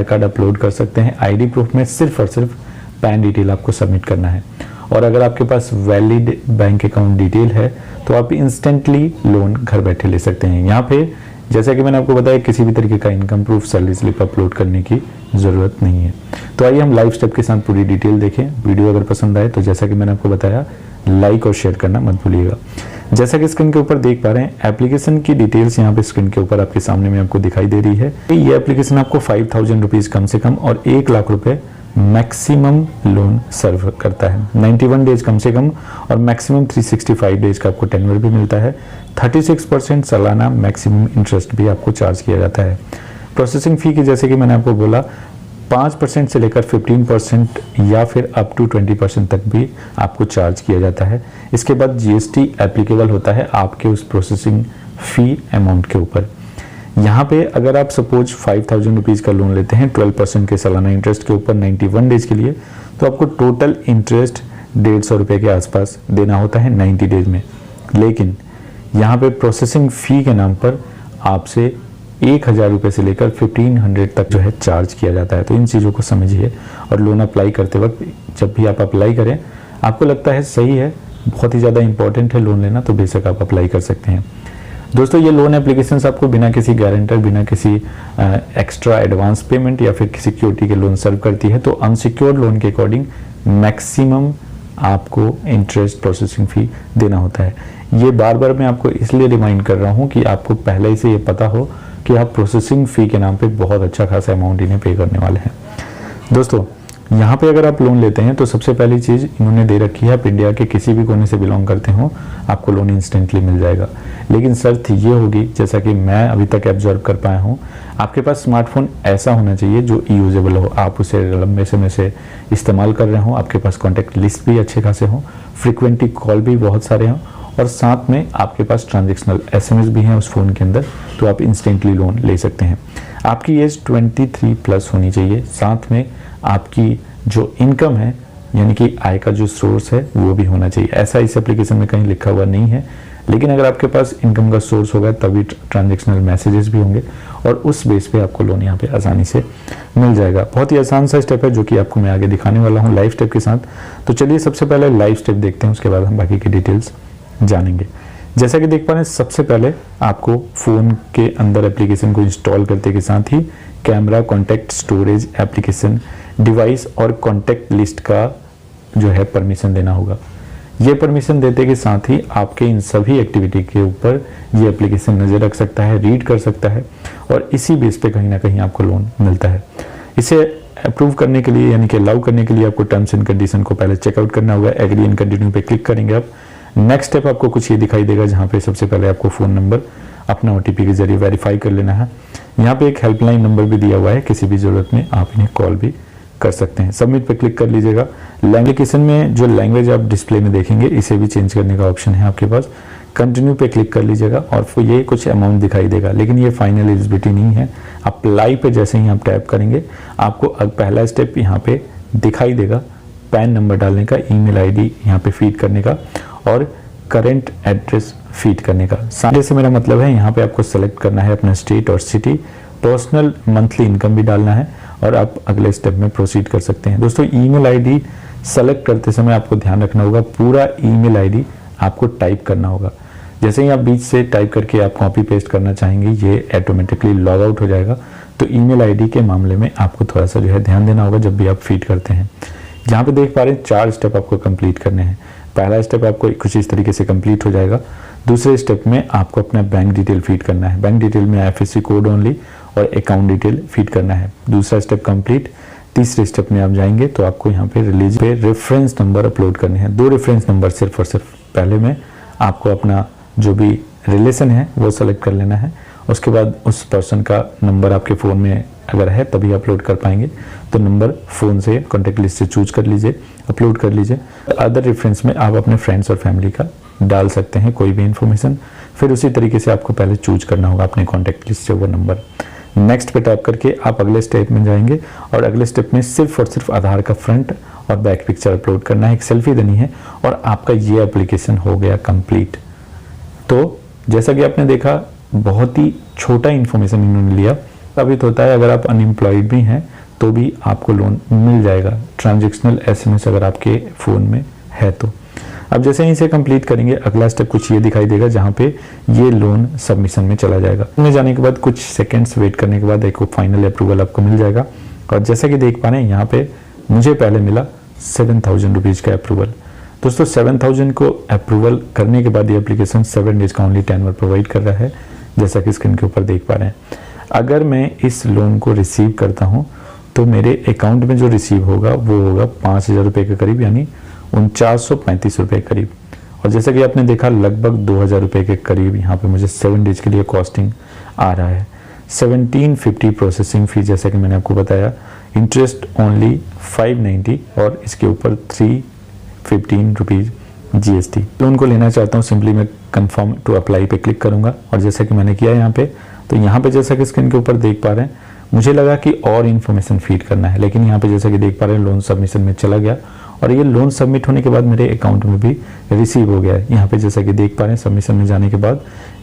Card upload कर सकते हैं। आईडी प्रूफ में सिर्फ और सिर्फ पैन डिटेल आपको सबमिट करना है। और अगर आपके पास वैलिड बैंक अकाउंट डिटेल है तो आप इंस्टेंटली लोन घर बैठे ले सकते हैं। यहाँ पे जैसा कि मैंने आपको बताया, किसी भी तरीके का income proof, salary slip upload करने की ज़रूरत नहीं है। तो आइए हम लाइव स्टेप के साथ पूरी डिटेल देखें। वीडियो अगर पसंद आए तो जैसा कि मैंने आपको बताया, लाइक और शेयर करना मत भूलिएगा। जैसा कि स्क्रीन के ऊपर देख पा रहे हैं, एप्लीकेशन की डिटेल्स यहाँ पे स्क्रीन के ऊपर आपके सामने में आपको दिखाई दे रही है। ये एप्लीकेशन आपको 5000 रुपीज़ कम से कम और 1 लाख रुपए मैक्सिमम लोन सर्व करता है। 91 डेज कम से कम और मैक्सिमम 365 डेज का आपको टेन्योर भी मिलता है। 36% सालाना मैक्सिमम इंटरेस्ट भी आपको चार्ज किया जाता है। प्रोसेसिंग फी की जैसे कि मैंने आपको बोला, 5% से लेकर 15% या फिर अप टू 20% तक भी आपको चार्ज किया जाता है। इसके बाद जीएसटी एप्लीकेबल होता है आपके उस प्रोसेसिंग फी अमाउंट के ऊपर। यहाँ पे अगर आप सपोज 5000 रुपीज़ का लोन लेते हैं 12% के सालाना इंटरेस्ट के ऊपर 91 डेज के लिए, तो आपको टोटल इंटरेस्ट 150 रुपये के आसपास देना होता है 90 डेज में। लेकिन यहाँ पे प्रोसेसिंग फ़ी के नाम पर आपसे 1000 रुपये से लेकर 1500 तक जो है चार्ज किया जाता है। तो इन चीज़ों को समझिए और लोन अप्लाई करते वक्त जब भी आप अप्लाई करें, आपको लगता है सही है, बहुत ही ज़्यादा इंपॉर्टेंट है लोन लेना, तो बेशक आप अप्लाई कर सकते हैं। दोस्तों, ये लोन एप्लीकेशंस आपको बिना किसी गारंटर, बिना किसी एक्स्ट्रा एडवांस पेमेंट या फिर सिक्योरिटी के लोन सर्व करती है। तो अनसिक्योर्ड लोन के अकॉर्डिंग मैक्सिमम आपको इंटरेस्ट प्रोसेसिंग फ़ी देना होता है। ये बार बार मैं आपको इसलिए रिमाइंड कर रहा हूँ कि आपको पहले से ये पता हो कि आप प्रोसेसिंग फ़ी के नाम पे बहुत अच्छा खासा अमाउंट इन्हें पे करने वाले हैं। दोस्तों, यहाँ पे अगर आप लोन लेते हैं तो सबसे पहली चीज़ इन्होंने दे रखी है, आप इंडिया के किसी भी कोने से बिलोंग करते हो, आपको लोन इंस्टेंटली मिल जाएगा। लेकिन शर्त ये होगी, जैसा कि मैं अभी तक ऑब्जर्व कर पाया हूँ, आपके पास स्मार्टफोन ऐसा होना चाहिए जो यूजेबल हो, आप उसे लंबे समय से इस्तेमाल कर रहे हो, आपके पास कॉन्टैक्ट लिस्ट भी अच्छे खासे हों, फ्रिक्वेंटली कॉल भी बहुत सारे हों और साथ में आपके पास ट्रांजेक्शनल SMS भी हैं उस फ़ोन के अंदर, तो आप इंस्टेंटली लोन ले सकते हैं। आपकी एज 23 प्लस होनी चाहिए। साथ में आपकी जो इनकम है, यानी कि आय का जो सोर्स है, वो भी होना चाहिए। ऐसा इस एप्लीकेशन में कहीं लिखा हुआ नहीं है, लेकिन अगर आपके पास इनकम का सोर्स होगा तभी ट्रांजेक्शनल मैसेजेस भी होंगे और उस बेस पे आपको लोन यहाँ पे आसानी से मिल जाएगा। बहुत ही आसान सा स्टेप है जो कि आपको मैं आगे दिखाने वाला हूँ लाइव स्टेप के साथ। तो चलिए सबसे पहले लाइव स्टेप देखते हैं, उसके बाद हम बाकी की डिटेल्स जानेंगे। जैसा कि देख पा रहे हैं, सबसे पहले आपको फ़ोन के अंदर एप्लीकेशन को इंस्टॉल करते के साथ ही camera, contact, storage, application, device और कॉन्टैक्ट लिस्ट का जो है परमिशन देना होगा। ये परमिशन देते के साथ ही आपके इन सभी एक्टिविटी के ऊपर ये एप्लीकेशन नज़र रख सकता है, रीड कर सकता है और इसी बेस पे कहीं ना कहीं आपको लोन मिलता है। इसे अप्रूव करने के लिए, यानी कि अलाउ करने के लिए, आपको टर्म्स एंड कंडीशन को पहले चेकआउट करना होगा। एग्री एंड कंटिन्यू पे क्लिक करेंगे आप। नेक्स्ट स्टेप आपको कुछ ये दिखाई देगा, जहाँ पे सबसे पहले आपको फ़ोन नंबर अपना OTP के जरिए वेरीफाई कर लेना है। यहाँ पे एक हेल्पलाइन नंबर भी दिया हुआ है, किसी भी ज़रूरत में आप इन्हें कॉल भी कर सकते हैं। सबमिट पे क्लिक कर लीजिएगा। एप्लीकेशन में जो लैंग्वेज आप डिस्प्ले में देखेंगे, इसे भी चेंज करने का ऑप्शन है आपके पास। कंटिन्यू पे क्लिक कर लीजिएगा और फिर ये कुछ अमाउंट दिखाई देगा, लेकिन ये फाइनल एलिजिबिलिटी नहीं है। अप्लाई पे जैसे ही आप टैप करेंगे, आपको पहला स्टेप यहाँ पे दिखाई देगा, पैन नंबर डालने का, ईमेल ID यहाँ पे फीड करने का और करेंट एड्रेस फीड करने का। सारे से मेरा मतलब है, यहाँ पे आपको सेलेक्ट करना है अपना स्टेट और सिटी, पर्सनल मंथली इनकम भी डालना है और आप अगले स्टेप में प्रोसीड कर सकते हैं। दोस्तों, ईमेल ID सेलेक्ट करते समय आपको ध्यान रखना होगा, पूरा ईमेल ID आपको टाइप करना होगा। जैसे ही आप बीच से टाइप करके आप कॉपी पेस्ट करना चाहेंगे, ये ऑटोमेटिकली लॉग आउट हो जाएगा। तो ईमेल ID के मामले में आपको थोड़ा सा जो है ध्यान देना होगा जब भी आप फीड करते हैं। यहाँ पे देख पा रहे हैं 4 स्टेप आपको कंप्लीट करने हैं। पहला स्टेप आपको कुछ इस तरीके से कंप्लीट हो जाएगा। दूसरे स्टेप में आपको अपना बैंक डिटेल फीड करना है। बैंक डिटेल में IFSC कोड ओनली और अकाउंट डिटेल फीड करना है। दूसरा स्टेप कंप्लीट। तीसरे स्टेप में आप जाएंगे तो आपको यहाँ पे रिलीज पे रेफरेंस नंबर अपलोड करने हैं। 2 रेफरेंस नंबर सिर्फ और सिर्फ। पहले में आपको अपना जो भी रिलेशन है वो सेलेक्ट कर लेना है, उसके बाद उस पर्सन का नंबर आपके फ़ोन में अगर है तभी अपलोड कर पाएंगे, तो नंबर फ़ोन से कॉन्टैक्ट लिस्ट से चूज कर लीजिए, अपलोड कर लीजिए। अदर रेफरेंस में आप अपने फ्रेंड्स और फैमिली का डाल सकते हैं कोई भी इन्फॉर्मेशन। फिर उसी तरीके से आपको पहले चूज करना होगा अपने कॉन्टैक्ट लिस्ट से वो नंबर। नेक्स्ट पे टैप करके आप अगले स्टेप में जाएंगे और अगले स्टेप में सिर्फ और सिर्फ आधार का फ्रंट और बैक पिक्चर अपलोड करना है, एक सेल्फी देनी है और आपका ये एप्लीकेशन हो गया कंप्लीट। तो जैसा कि आपने देखा, बहुत ही छोटा इन्फॉर्मेशन इन्होंने लिया। साबित होता है, अगर आप अनएम्प्लॉयड भी हैं तो भी आपको लोन मिल जाएगा, ट्रांजैक्शनल एसएमएस अगर आपके फ़ोन में है तो। अब जैसे ही इसे कंप्लीट करेंगे अगला स्टेप कुछ ये दिखाई देगा जहाँ पे ये लोन सबमिशन में चला जाएगा। में जाने के बाद कुछ सेकंड्स वेट करने के बाद एक फाइनल अप्रूवल आपको मिल जाएगा। और जैसा कि देख पा रहे हैं यहाँ पे मुझे पहले मिला 7,000 रुपीज़ का अप्रूवल। दोस्तों 7,000 को अप्रूवल करने के बाद ये एप्लीकेशन 7 डेज का ओनली टेन्योर प्रोवाइड कर रहा है, जैसा कि स्क्रीन के ऊपर देख पा रहे हैं। अगर मैं इस लोन को रिसीव करता हूँ तो मेरे अकाउंट में जो रिसीव होगा वो होगा 5,000 रुपये के करीब, यानी 435 रुपये करीब। और जैसा कि आपने देखा लगभग 2,000 रुपये के करीब यहाँ पे मुझे 7 डेज के लिए कॉस्टिंग आ रहा है। 1750 प्रोसेसिंग फी, जैसा कि मैंने आपको बताया, इंटरेस्ट ओनली 590 और इसके ऊपर 315 रुपीज़ जीएसटी। लोन को लेना चाहता हूँ, सिंपली मैं कंफर्म टू अप्लाई पे क्लिक करूंगा और जैसा कि मैंने किया यहाँ पे, तो यहाँ पे जैसा कि स्क्रीन के ऊपर देख पा रहे हैं मुझे लगा कि और इन्फॉर्मेशन फीड करना है, लेकिन यहाँ पे जैसा कि देख पा रहे हैं लोन सबमिशन में चला गया और ये लोन सबमिट होने के बाद मेरे अकाउंट में भी रिसीव हो गया है। यहाँ पे जैसा कि देख पा रहे हैं सबमिशन में जाने के बाद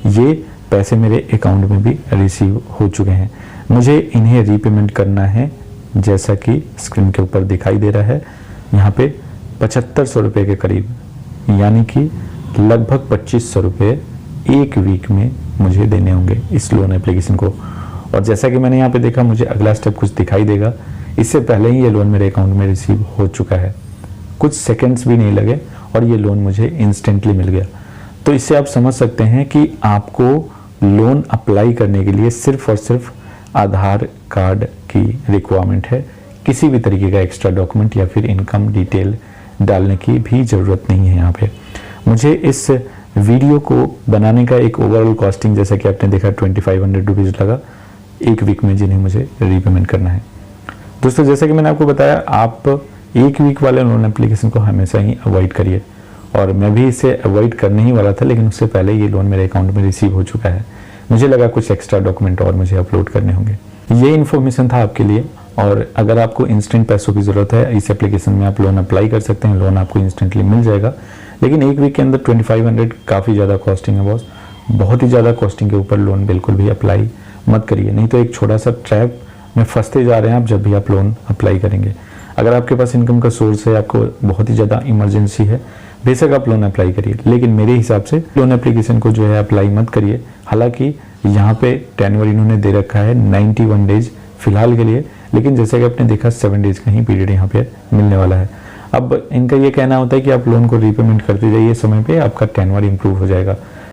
ये पैसे मेरे अकाउंट में भी रिसीव हो चुके हैं। मुझे इन्हें रीपेमेंट करना है, जैसा कि स्क्रीन के ऊपर दिखाई दे रहा है यहाँ पे 7,500 रुपये के करीब, यानी कि लगभग 2,500 रुपये एक वीक में मुझे देने होंगे इस लोन एप्लीकेशन को। और जैसा कि मैंने यहाँ पे देखा मुझे अगला स्टेप कुछ दिखाई देगा, इससे पहले ही ये लोन मेरे अकाउंट में रिसीव हो चुका है, कुछ सेकंड्स भी नहीं लगे और ये लोन मुझे इंस्टेंटली मिल गया। तो इससे आप समझ सकते हैं कि आपको लोन अप्लाई करने के लिए सिर्फ और सिर्फ आधार कार्ड की रिक्वायरमेंट है, किसी भी तरीके का एक्स्ट्रा डॉक्यूमेंट या फिर इनकम डिटेल डालने की भी ज़रूरत नहीं है। यहाँ पे मुझे इस वीडियो को बनाने का एक ओवरऑल कॉस्टिंग, जैसा कि आपने देखा, 2,500 रुपीज़ लगा एक वीक में, जिन्हें मुझे रीपेमेंट करना है। दोस्तों जैसा कि मैंने आपको बताया, आप एक वीक वाले लोन एप्लीकेशन को हमेशा ही अवॉइड करिए और मैं भी इसे अवॉइड करने ही वाला था, लेकिन उससे पहले ये लोन मेरे अकाउंट में रिसीव हो चुका है। मुझे लगा कुछ एक्स्ट्रा डॉक्यूमेंट और मुझे अपलोड करने होंगे। ये इन्फॉर्मेशन था आपके लिए, और अगर आपको इंस्टेंट पैसों की ज़रूरत है इस एप्लीकेशन में आप लोन अप्लाई कर सकते हैं, लोन आपको इंस्टेंटली मिल जाएगा। लेकिन एक वीक के अंदर 2,500 काफ़ी ज़्यादा कॉस्टिंग है बॉस, बहुत ही ज़्यादा कॉस्टिंग के ऊपर लोन बिल्कुल भी अप्लाई मत करिए, नहीं तो एक छोटा सा ट्रैप में फंसते जा रहे हैं आप जब भी आप लोन अप्लाई करेंगे। अगर आपके पास इनकम का सोर्स है, आपको बहुत ही ज़्यादा इमरजेंसी है, बेशक आप लोन अप्लाई करिए, लेकिन मेरे हिसाब से लोन एप्लीकेशन को जो है अप्लाई मत करिए। हालांकि यहाँ पे टेन्योर इन्होंने दे रखा है 91 डेज फिलहाल के लिए, लेकिन जैसे कि आपने देखा 7 डेज का ही पीरियड यहाँ पे मिलने वाला है। अब इनका ये कहना होता है कि आप लोन को रीपेमेंट करते जाइए समय पे, आपका टेन्योर इंप्रूव हो जाएगा।